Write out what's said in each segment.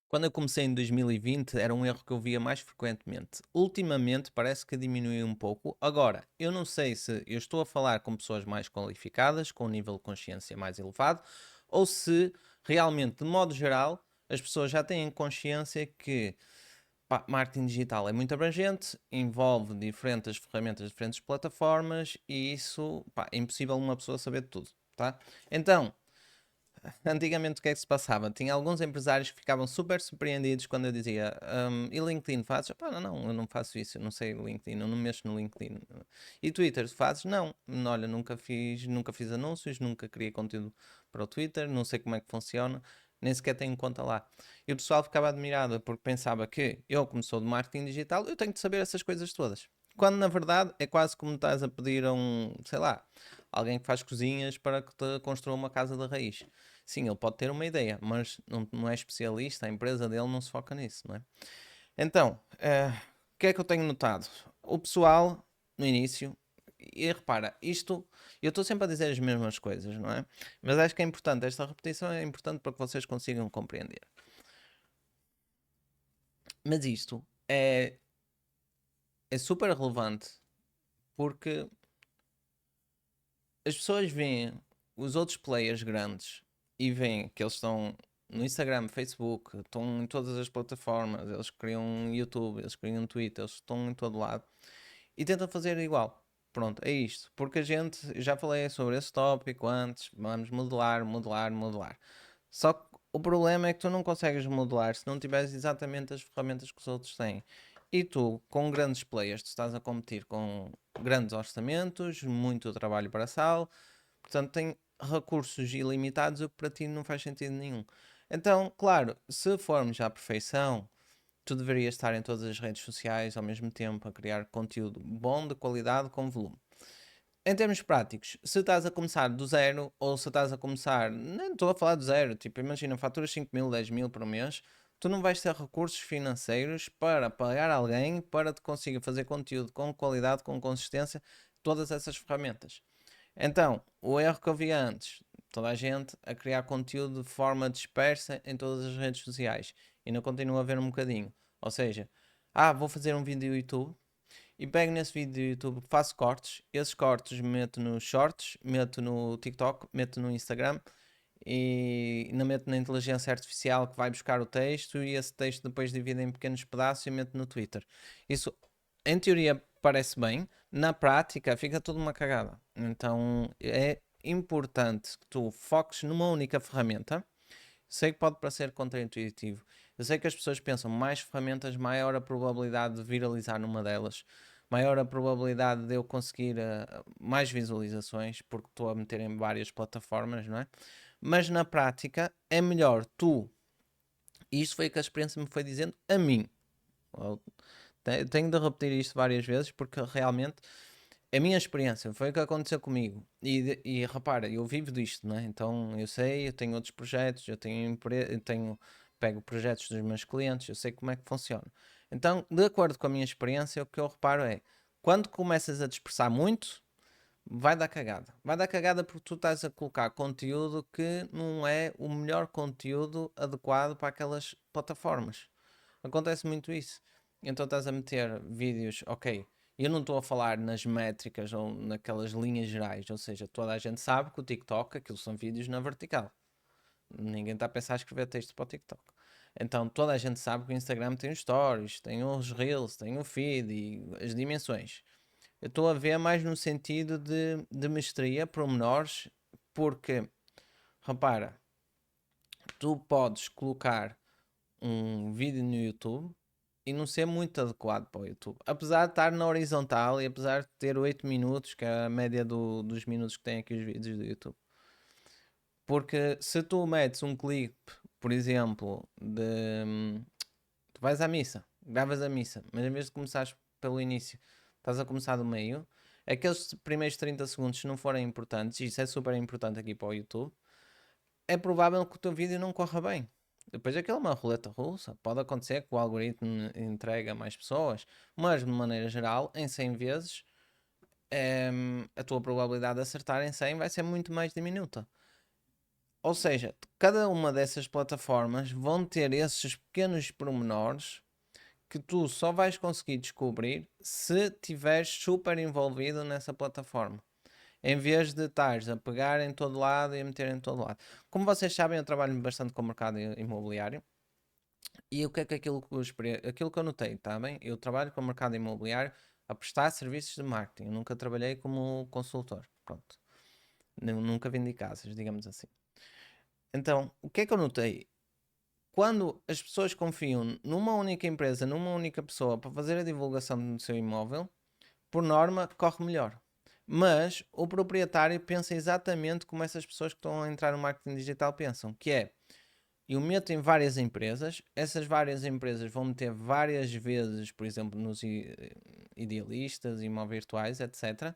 Quando eu comecei em 2020, era um erro que eu via mais frequentemente. Ultimamente parece que diminuiu um pouco. Agora, eu não sei se eu estou a falar com pessoas mais qualificadas, com um nível de consciência mais elevado, ou se realmente, de modo geral, as pessoas já têm consciência que marketing digital é muito abrangente, envolve diferentes ferramentas, diferentes plataformas e isso é impossível uma pessoa saber de tudo, tá? Então, antigamente o que é que se passava? Tinha alguns empresários que ficavam super surpreendidos quando eu dizia e LinkedIn fazes? Pá, não, eu não faço isso, eu não sei LinkedIn, eu não mexo no LinkedIn. E Twitter fazes? Não, olha, nunca fiz anúncios, nunca criei conteúdo para o Twitter, não sei como é que funciona, nem sequer tenho conta lá. E o pessoal ficava admirado porque pensava que eu, como sou de marketing digital, eu tenho de saber essas coisas todas. Quando na verdade é quase como estás a pedir a um, sei lá, alguém que faz cozinhas para que te construa uma casa de raiz. Sim, ele pode ter uma ideia, mas não é especialista, a empresa dele não se foca nisso, não é? Então, o que é que eu tenho notado? O pessoal, no início, e repara, isto, eu estou sempre a dizer as mesmas coisas, não é? Mas acho que é importante, esta repetição é importante para que vocês consigam compreender. Mas isto é super relevante porque as pessoas veem os outros players grandes e veem que eles estão no Instagram, Facebook, estão em todas as plataformas, eles criam YouTube, eles criam Twitter, eles estão em todo lado e tentam fazer igual. Pronto, é isto. Porque a gente, já falei sobre esse tópico antes, vamos modelar, modelar, modelar. Só que o problema é que tu não consegues modelar se não tiveres exatamente as ferramentas que os outros têm. E tu, com grandes players, tu estás a competir com grandes orçamentos, muito trabalho para a sala, portanto tem recursos ilimitados, o que para ti não faz sentido nenhum. Então, claro, se formos à perfeição, tu deverias estar em todas as redes sociais ao mesmo tempo a criar conteúdo bom, de qualidade, com volume. Em termos práticos, se estás a começar do zero ou se estás a começar, nem estou a falar do zero, tipo, imagina, faturas 5 mil, 10 mil por mês, tu não vais ter recursos financeiros para pagar alguém para te consiga fazer conteúdo com qualidade, com consistência, todas essas ferramentas. Então, o erro que eu via antes, toda a gente a criar conteúdo de forma dispersa em todas as redes sociais. E não continuo a ver um bocadinho. Ou seja, vou fazer um vídeo YouTube e pego nesse vídeo do YouTube, faço cortes, esses cortes meto nos shorts, meto no TikTok, meto no Instagram e não meto na inteligência artificial que vai buscar o texto e esse texto depois divide em pequenos pedaços e meto no Twitter. Isso, em teoria, parece bem, na prática fica tudo uma cagada. Então é importante que tu foques numa única ferramenta. Sei que pode parecer contraintuitivo. Eu sei que as pessoas pensam mais ferramentas, maior a probabilidade de viralizar numa delas, maior a probabilidade de eu conseguir mais visualizações, porque estou a meter em várias plataformas, não é? Mas na prática é melhor tu, e isto foi o que a experiência me foi dizendo a mim. Eu tenho de repetir isto várias vezes porque realmente a minha experiência foi o que aconteceu comigo. E repara, eu vivo disto, né? Então eu sei, eu tenho outros projetos, eu tenho, pego projetos dos meus clientes, eu sei como é que funciona. Então, de acordo com a minha experiência, o que eu reparo é quando começas a dispersar muito, vai dar cagada. Vai dar cagada porque tu estás a colocar conteúdo que não é o melhor conteúdo adequado para aquelas plataformas. Acontece muito isso. Então estás a meter vídeos, ok. Eu não estou a falar nas métricas ou naquelas linhas gerais, ou seja, toda a gente sabe que o TikTok, aquilo são vídeos na vertical. Ninguém está a pensar em escrever texto para o TikTok. Então toda a gente sabe que o Instagram tem os stories, tem os reels, tem o feed e as dimensões. Eu estou a ver mais no sentido de mestria, pormenores, porque, repara, tu podes colocar um vídeo no YouTube e não ser muito adequado para o YouTube. Apesar de estar na horizontal e apesar de ter 8 minutos, que é a média dos minutos que tem aqui os vídeos do YouTube. Porque se tu metes um clipe, por exemplo, tu vais à missa, gravas a missa, mas em vez de começares pelo início, estás a começar do meio, aqueles primeiros 30 segundos, se não forem importantes, e isso é super importante aqui para o YouTube, é provável que o teu vídeo não corra bem. Depois aquilo é uma roleta russa. Pode acontecer que o algoritmo entregue a mais pessoas, mas de maneira geral, em 100 vezes, a tua probabilidade de acertar em 100 vai ser muito mais diminuta. Ou seja, cada uma dessas plataformas vão ter esses pequenos pormenores que tu só vais conseguir descobrir se estiveres super envolvido nessa plataforma. Em vez de estares a pegar em todo lado e a meter em todo lado. Como vocês sabem, eu trabalho bastante com o mercado imobiliário. E o que é que aquilo que eu notei, tá bem? Eu trabalho com o mercado imobiliário a prestar serviços de marketing. Eu nunca trabalhei como consultor. Pronto. Nunca vendi casas, digamos assim. Então, o que é que eu notei? Quando as pessoas confiam numa única empresa, numa única pessoa para fazer a divulgação do seu imóvel, por norma, corre melhor. Mas o proprietário pensa exatamente como essas pessoas que estão a entrar no marketing digital pensam, que é, eu meto em várias empresas, essas várias empresas vão meter várias vezes, por exemplo, nos idealistas, imóveis virtuais, etc.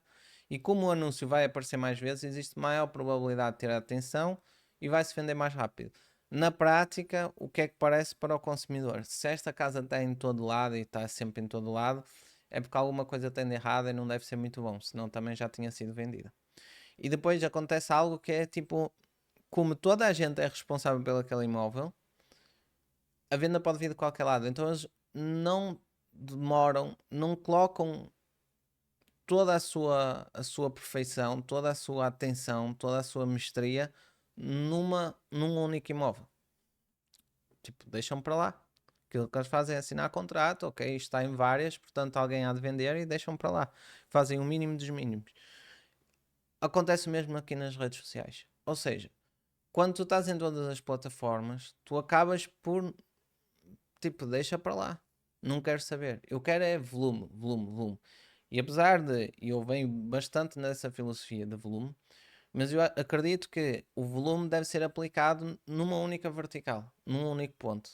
E como o anúncio vai aparecer mais vezes, existe maior probabilidade de ter atenção e vai se vender mais rápido. Na prática, o que é que parece para o consumidor? Se esta casa está em todo lado e está sempre em todo lado, é porque alguma coisa tem de errado e não deve ser muito bom, senão também já tinha sido vendida. E depois acontece algo que é tipo, como toda a gente é responsável pelo aquele imóvel, a venda pode vir de qualquer lado. Então eles não demoram, não colocam toda a sua perfeição, toda a sua atenção, toda a sua mestria num único imóvel. Tipo, deixam para lá. Aquilo que eles fazem é assinar contrato, ok, isto está em várias, portanto alguém há de vender e deixam para lá. Fazem o mínimo dos mínimos. Acontece o mesmo aqui nas redes sociais. Ou seja, quando tu estás em todas as plataformas, tu acabas por, tipo, deixa para lá. Não quero saber. Eu quero é volume, volume, volume. E apesar de eu venho bastante nessa filosofia de volume, mas eu acredito que o volume deve ser aplicado numa única vertical, num único ponto.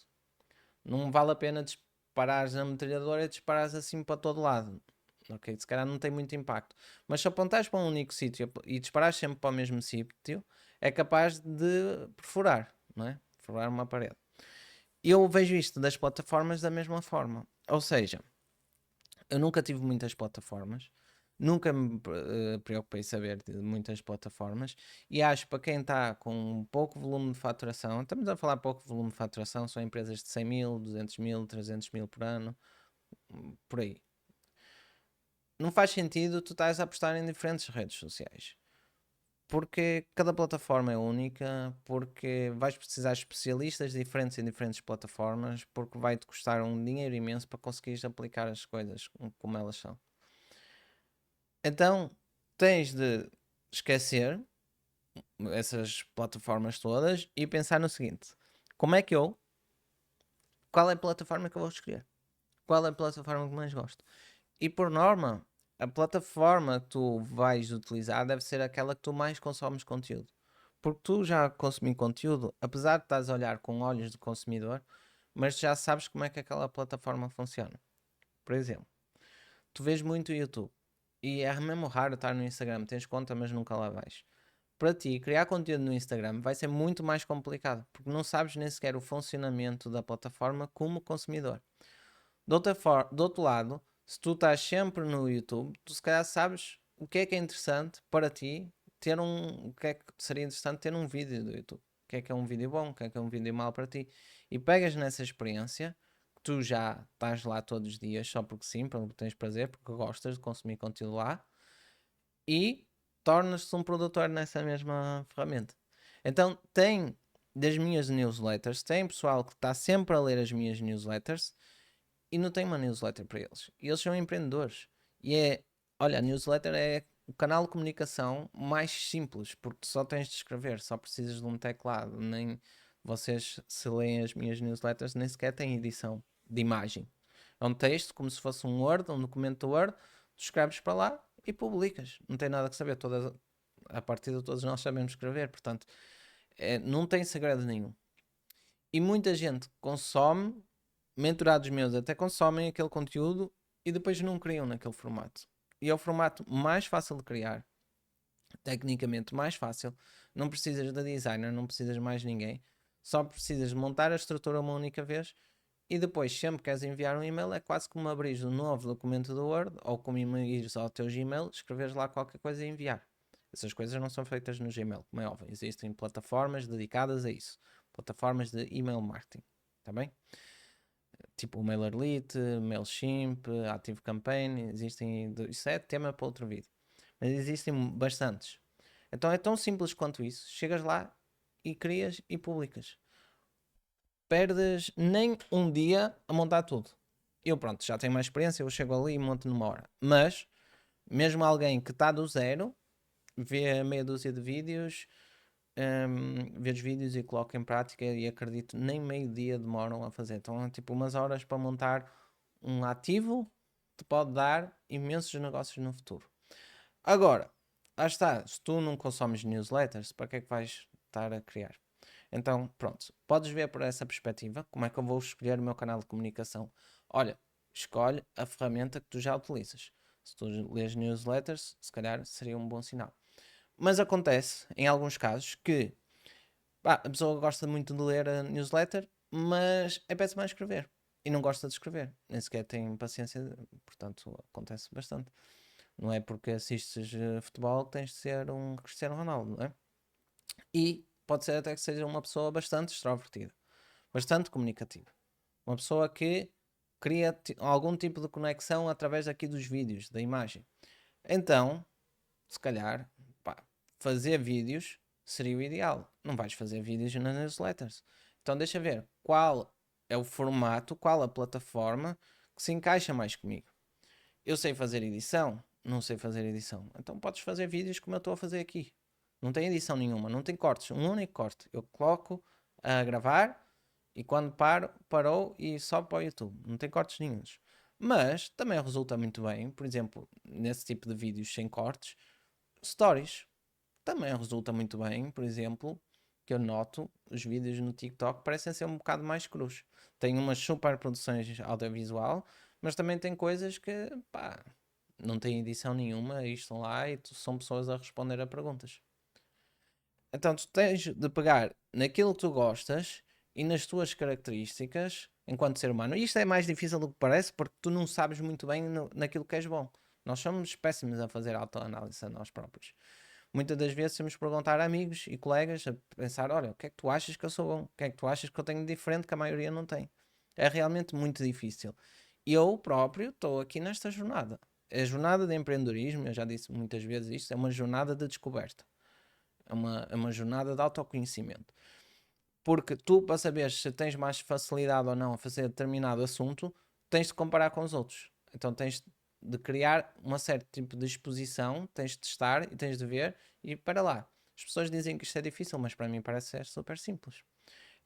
Não vale a pena disparares na metralhadora e disparares assim para todo lado. Ok, se calhar não tem muito impacto. Mas se apontares para um único sítio e disparares sempre para o mesmo sítio, é capaz de perfurar, não é? Perfurar uma parede. Eu vejo isto das plataformas da mesma forma. Ou seja, eu nunca tive muitas plataformas, nunca me preocupei em saber de muitas plataformas e acho que para quem está com pouco volume de faturação, estamos a falar pouco volume de faturação, são empresas de 100 mil, 200 mil, 300 mil por ano, por aí. Não faz sentido tu estás a apostar em diferentes redes sociais. Porque cada plataforma é única, porque vais precisar de especialistas diferentes em diferentes plataformas, porque vai-te custar um dinheiro imenso para conseguires aplicar as coisas como elas são. Então tens de esquecer essas plataformas todas e pensar no seguinte: como é que qual é a plataforma que eu vou escolher? Qual é a plataforma que mais gosto? E por norma, a plataforma que tu vais utilizar deve ser aquela que tu mais consomes conteúdo. Porque tu já consumi conteúdo, apesar de estás a olhar com olhos de consumidor, mas já sabes como é que aquela plataforma funciona. Por exemplo, tu vês muito YouTube e é mesmo raro estar no Instagram, tens conta, mas nunca lá vais. Para ti, criar conteúdo no Instagram vai ser muito mais complicado, porque não sabes nem sequer o funcionamento da plataforma como consumidor. Do outro lado, se tu estás sempre no YouTube, tu se calhar sabes o que é interessante para ti ter o que é que seria interessante ter um vídeo do YouTube. O que é um vídeo bom, o que é um vídeo mau para ti. E pegas nessa experiência, que tu já estás lá todos os dias só porque sim, porque tens prazer, porque gostas de consumir conteúdo lá, e tornas-te um produtor nessa mesma ferramenta. Então tem das minhas newsletters, tem pessoal que está sempre a ler as minhas newsletters e não tem uma newsletter para eles. E eles são empreendedores. E olha, a newsletter é o canal de comunicação mais simples, porque tu só tens de escrever, só precisas de um teclado. Nem vocês, se leem as minhas newsletters, nem sequer têm edição de imagem. É um texto, como se fosse um Word, um documento Word, tu escreves para lá e publicas. Não tem nada que saber. A partir de todos nós sabemos escrever, portanto, não tem segredo nenhum. E muita gente consome, mentorados meus até consomem aquele conteúdo e depois não criam naquele formato. E é o formato mais fácil de criar, tecnicamente mais fácil. Não precisas de designer, não precisas de mais ninguém. Só precisas de montar a estrutura uma única vez e depois, sempre que queres enviar um e-mail, é quase como abrir um novo documento do Word ou como ires ao teu Gmail, escreveres lá qualquer coisa e enviar. Essas coisas não são feitas no Gmail, como é óbvio. Existem plataformas dedicadas a isso. Plataformas de email marketing. Está bem? Tipo o MailerLite, MailChimp, ActiveCampaign. Existem... Isso é tema para outro vídeo. Mas existem bastantes. Então é tão simples quanto isso. Chegas lá e crias e publicas. Perdes nem um dia a montar tudo. Eu pronto, já tenho mais experiência, eu chego ali e monto numa hora. Mas, mesmo alguém que está do zero, vê meia dúzia de vídeos, vê os vídeos e coloca em prática e acredito, nem meio dia demoram a fazer. Então é tipo umas horas para montar um ativo que pode dar imensos negócios no futuro. Agora, lá está, se tu não consomes newsletters, para que é que vais estar a criar? Então, pronto, podes ver por essa perspectiva como é que eu vou escolher o meu canal de comunicação. Olha, escolhe a ferramenta que tu já utilizas. Se tu lês newsletters, se calhar seria um bom sinal. Mas acontece, em alguns casos, que a pessoa gosta muito de ler a newsletter, mas é péssima a escrever. E não gosta de escrever. Nem sequer tem paciência, portanto, acontece bastante. Não é porque assistes futebol que tens de ser um Cristiano Ronaldo, não é? E pode ser até que seja uma pessoa bastante extrovertida, bastante comunicativa. Uma pessoa que cria algum tipo de conexão através aqui dos vídeos, da imagem. Então, se calhar, pá, fazer vídeos seria o ideal. Não vais fazer vídeos nas newsletters. Então deixa ver qual é o formato, qual a plataforma que se encaixa mais comigo. Eu sei fazer edição, não sei fazer edição. Então podes fazer vídeos como eu estou a fazer aqui. Não tem edição nenhuma, não tem cortes, um único corte. Eu coloco a gravar e quando parou e sobe para o YouTube. Não tem cortes nenhuns. Mas também resulta muito bem, por exemplo, nesse tipo de vídeos sem cortes, stories. Também resulta muito bem, por exemplo, que eu noto os vídeos no TikTok parecem ser um bocado mais crus. Tem umas super produções audiovisual, mas também tem coisas que, pá, não tem edição nenhuma e estão lá e são pessoas a responder a perguntas. Então tu tens de pegar naquilo que tu gostas e nas tuas características enquanto ser humano. E isto é mais difícil do que parece porque tu não sabes muito bem naquilo que és bom. Nós somos péssimos a fazer autoanálise a nós próprios. Muitas das vezes temos de perguntar a amigos e colegas a pensar, olha, o que é que tu achas que eu sou bom? O que é que tu achas que eu tenho de diferente que a maioria não tem? É realmente muito difícil. Eu próprio estou aqui nesta jornada. A jornada de empreendedorismo, eu já disse muitas vezes isto, é uma jornada de descoberta. É uma jornada de autoconhecimento. Porque tu, para saber se tens mais facilidade ou não a fazer determinado assunto, tens de comparar com os outros. Então tens de criar uma certo tipo de exposição, tens de testar e tens de ver e para lá. As pessoas dizem que isto é difícil, mas para mim parece ser super simples.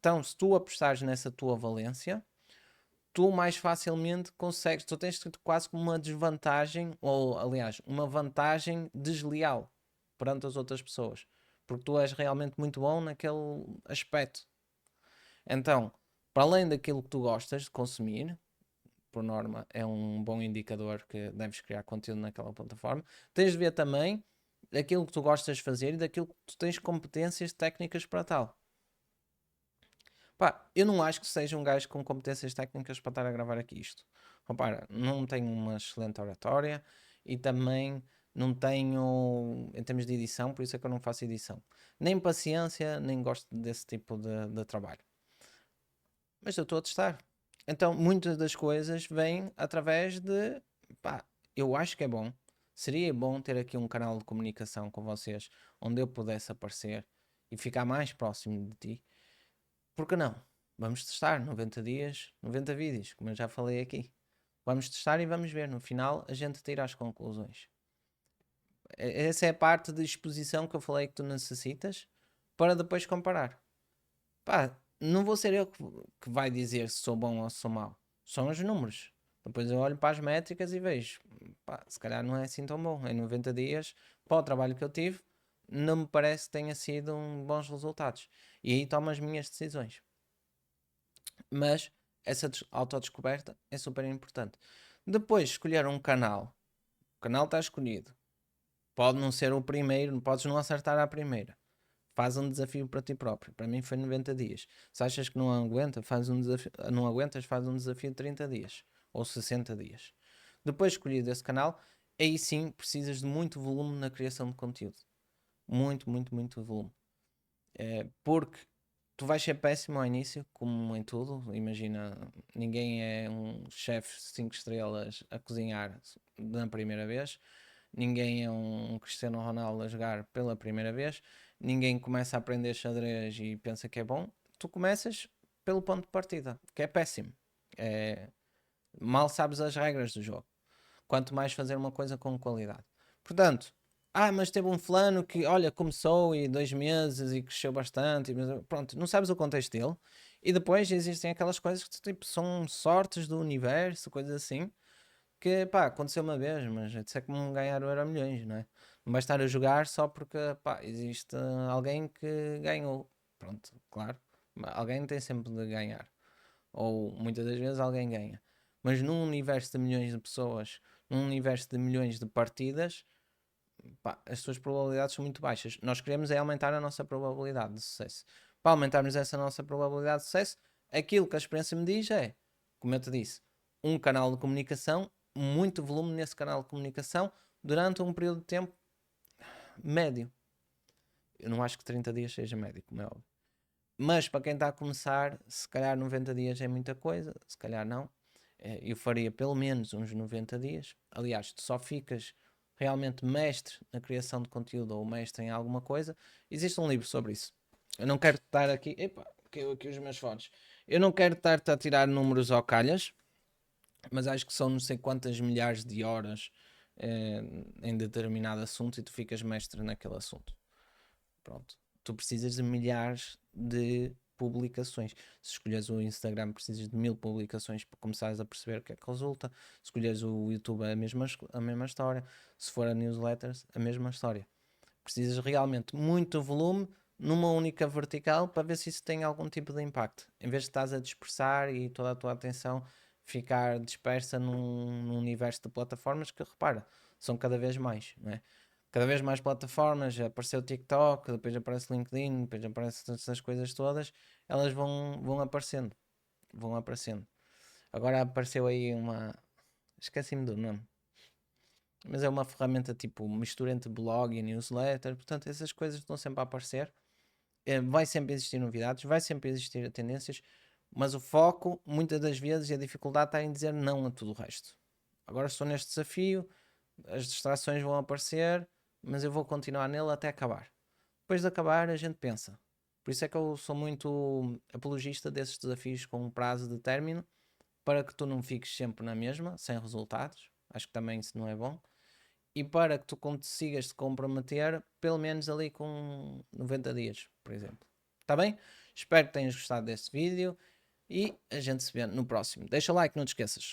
Então, se tu apostares nessa tua valência, tu mais facilmente consegues, tu tens quase como uma desvantagem, ou aliás, uma vantagem desleal perante as outras pessoas, porque tu és realmente muito bom naquele aspecto. Então, para além daquilo que tu gostas de consumir, por norma é um bom indicador que deves criar conteúdo naquela plataforma, tens de ver também daquilo que tu gostas de fazer e daquilo que tu tens competências técnicas para tal. Pá, eu não acho que seja um gajo com competências técnicas para estar a gravar aqui isto. Repara, não tenho uma excelente oratória e também não tenho, em termos de edição, por isso é que eu não faço edição. Nem paciência, nem gosto desse tipo de trabalho. Mas eu estou a testar. Então, muitas das coisas vêm através de, pá, eu acho que é bom. Seria bom ter aqui um canal de comunicação com vocês, onde eu pudesse aparecer e ficar mais próximo de ti. Por que não? Vamos testar 90 dias, 90 vídeos, como eu já falei aqui. Vamos testar e vamos ver. No final, a gente tira as conclusões. Essa é a parte de exposição que eu falei que tu necessitas para depois comparar. Pá, não vou ser eu que vai dizer se sou bom ou se sou mau. São os números. Depois eu olho para as métricas e vejo, pá, se calhar não é assim tão bom. Em 90 dias, para o trabalho que eu tive, não me parece que tenha sido bons resultados. E aí tomo as minhas decisões. Mas essa autodescoberta é super importante. Depois, escolher um canal. O canal está escolhido. Pode não ser o primeiro, podes não acertar à primeira. Faz um desafio para ti próprio. Para mim foi 90 dias. Se achas que não aguenta, faz um desafio, não aguentas, faz um desafio de 30 dias ou 60 dias. Depois escolhido esse canal, aí sim precisas de muito volume na criação de conteúdo. Muito, muito, muito volume. Porque tu vais ser péssimo ao início, como em tudo. Imagina, ninguém é um chefe 5 estrelas a cozinhar na primeira vez. Ninguém é um Cristiano Ronaldo a jogar pela primeira vez. Ninguém começa a aprender xadrez e pensa que é bom. Tu começas pelo ponto de partida, que é péssimo. É, mal sabes as regras do jogo. Quanto mais fazer uma coisa com qualidade. Portanto, mas teve um fulano que, olha, começou e 2 meses e cresceu bastante. Pronto, não sabes o contexto dele. E depois existem aquelas coisas que tipo, são sortes do universo, coisas assim. Que pá, aconteceu uma vez, mas isso é como ganhar o Euromilhões, não é? Não vai estar a jogar só porque pá, existe alguém que ganhou. Pronto, claro. Alguém tem sempre de ganhar. Ou muitas das vezes alguém ganha. Mas num universo de milhões de pessoas, num universo de milhões de partidas, pá, as suas probabilidades são muito baixas. Nós queremos é aumentar a nossa probabilidade de sucesso. Para aumentarmos essa nossa probabilidade de sucesso, aquilo que a experiência me diz é, como eu te disse, um canal de comunicação, muito volume nesse canal de comunicação durante um período de tempo médio. Eu não acho que 30 dias seja médio, como é óbvio. Mas para quem está a começar, se calhar 90 dias é muita coisa, se calhar não. Eu faria pelo menos uns 90 dias. Aliás, tu só ficas realmente mestre na criação de conteúdo ou mestre em alguma coisa. Existe um livro sobre isso. Eu não quero estar aqui. Epa, caiu aqui os meus fones. Eu não quero estar-te a tirar números ao calhas, mas acho que são não sei quantas milhares de horas em determinado assunto e tu ficas mestre naquele assunto. Pronto. Tu precisas de milhares de publicações. Se escolheres o Instagram, precisas de 1000 publicações para começares a perceber o que é que resulta. Se escolheres o YouTube, é a mesma história. Se for a newsletters, a mesma história. Precisas realmente muito volume numa única vertical para ver se isso tem algum tipo de impacto. Em vez de estás a dispersar e toda a tua atenção ficar dispersa num universo de plataformas que, repara, são cada vez mais, não é? Cada vez mais plataformas, apareceu o TikTok, depois aparece o LinkedIn, depois aparecem essas coisas todas, elas vão aparecendo, vão aparecendo. Agora apareceu aí esqueci-me do nome, mas é uma ferramenta tipo mistura entre blog e newsletter, portanto essas coisas estão sempre a aparecer. Vai sempre existir novidades, vai sempre existir tendências, mas o foco, muitas das vezes, e a dificuldade está em dizer não a tudo o resto. Agora estou neste desafio, as distrações vão aparecer, mas eu vou continuar nele até acabar. Depois de acabar, a gente pensa. Por isso é que eu sou muito apologista desses desafios com um prazo de término, para que tu não fiques sempre na mesma, sem resultados. Acho que também isso não é bom. E para que tu consigas te comprometer, pelo menos ali com 90 dias, por exemplo. Está bem? Espero que tenhas gostado deste vídeo e a gente se vê no próximo. Deixa o like, não te esqueças.